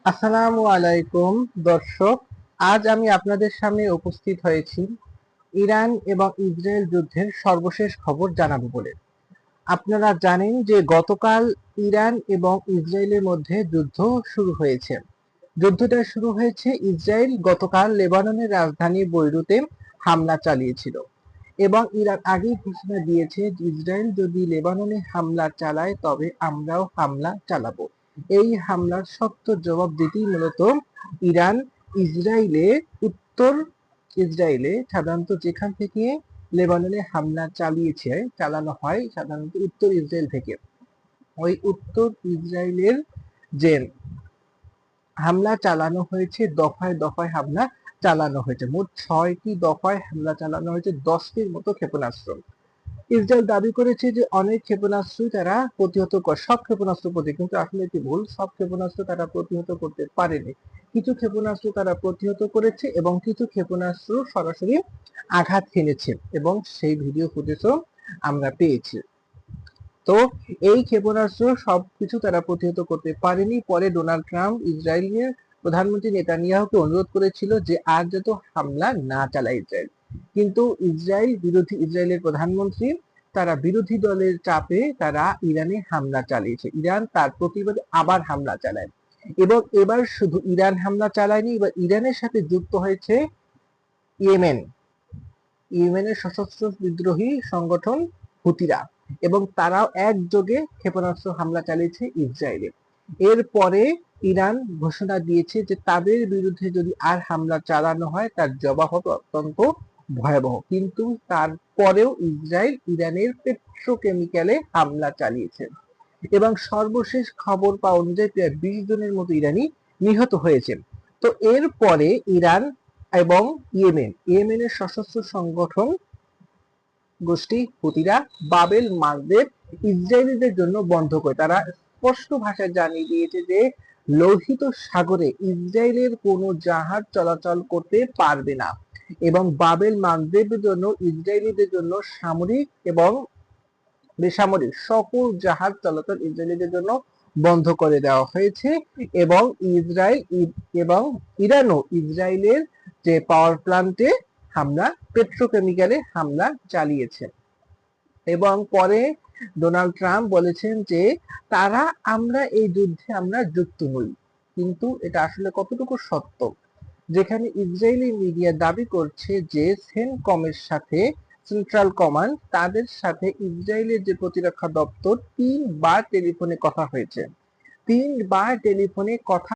আসসালামু আলাইকুম দর্শক, আজ আমি আপনাদের সামনে উপস্থিত হয়েছি ইরান এবং ইসরায়েল যুদ্ধের সর্বশেষ খবর জানাবো বলে। আপনারা জানেন যে গতকাল ইরান এবং ইসরায়েলের মধ্যে যুদ্ধ শুরু হয়েছে। যুদ্ধটা শুরু হয়েছে, ইসরায়েল গতকাল লেবাননের রাজধানী বৈরুতে হামলা চালিয়েছিল এবং ইরান আগেই ঘোষণা দিয়েছে যে ইসরায়েল যদি লেবাননে হামলা চালায় তবে আমরাও হামলা চালাবো। এই হামলার শক্ত জবাব দিতেই মূলত ইরান ইসরায়েলে উত্তর ইসরায়েলে সাধারণত যেখান থেকে লেবাননে হামলা চালানো হয় সাধারণত উত্তর ইসরায়েল থেকে, ওই উত্তর ইসরায়েলের যে হামলা চালানো হয়েছে, দফায় দফায় হামলা চালানো হয়েছে। মোট ৬টি দফায় হামলা চালানো হয়েছে, ১০টির মতো ক্ষেপণাস্ত্র। ইসরায়েল দাবি করেছে যে অনেক ক্ষেপণাস্ত্রই তারা প্রতিহত করে, সব ক্ষেপণাস্ত্র কিন্তু আসলে এটি ভুল। সব ক্ষেপণাস্ত্র তারা প্রতিহত করতে পারেনি। কিছু ক্ষেপণাস্ত্র তারা প্রতিহত করেছে এবং কিছু ক্ষেপণাস্ত্র সরাসরি আঘাত হেনেছে এবং সেই ভিডিও ফুটেজও আমরা পেয়েছি। তো এই ক্ষেপণাস্ত্র সবকিছু তারা প্রতিহত করতে পারেনি। পরে ডোনাল্ড ট্রাম্প ইসরায়েলের প্রধানমন্ত্রী নেতানিয়াহুকে অনুরোধ করেছিল যে আর যত হামলা না চালায় ইসরায়েল, কিন্তু ইসরায়েলের প্রধানমন্ত্রী তারা বিরোধী দলের চাপে তারা ইরানে হামলা চালিয়েছে। ইরান তার প্রতিবাদে আবার হামলা চালায় এবং এবার শুধু ইরান হামলা চালায়নি, এবার ইরানের সাথে যুক্ত হয়েছে ইয়েমেন, ইয়েমেনের সশস্ত্র বিদ্রোহী সংগঠন হুতিরা, এবং তারাও একযোগে ক্ষেপণাস্ত্র হামলা চালিয়েছে ইসরায়েলে। এরপরে ইরান ঘোষণা দিয়েছে যে তাদের বিরুদ্ধে যদি আর হামলা চালানো হয় তার জবাব হবে অত্যন্ত ভয়াবহ। কিন্তু তারপরেও ইসরায়েল ইরানের পেট্রোকেমিক্যালে হামলা চালিয়েছে এবং সর্বশেষ খবর পাওয়া অনুযায়ী প্রায় ২০ জনের মতো ইরানি নিহত হয়েছে। তো এরপরে ইরান এবং ইয়েমেনের সশস্ত্র সংগঠন গোষ্ঠী হুতিরা বাবেল মানদেব ইসরায়েলিদের জন্য বন্ধ করে। তারা স্পষ্ট ভাষায় জানিয়ে দিয়েছে যে লোহিত সাগরে ইসরায়েলের কোনো জাহাজ চলাচল করতে পারবে না এবং বাবেল মানদেবের জন্য ইসরায়েলিদের জন্য সামরিক এবং বেসামরিক সকল জাহাজ চলাচল ইসরায়েলিদের জন্য বন্ধ করে দেওয়া হয়েছে এবং এবং ইরানও ইসরায়েলের যে পাওয়ার প্ল্যান্টে পেট্রোকেমিক্যালে হামলা চালিয়েছে। এবং পরে ডোনাল্ড ট্রাম্প বলেছেন যে আমরা এই যুদ্ধে আমরা যুক্ত নই। কিন্তু এটা আসলে কতটুকু সত্য, যেখানে ইসরায়েলি মিডিয়া দাবি করছে যে সেন্টকমের সাথে, সেন্ট্রাল কমান্ড, তাদের সাথে ইসরায়েলের যে প্রতিরক্ষা দপ্তর ৩ বার টেলিফোনে কথা হয়েছে। ৩ বার টেলিফোনে কথা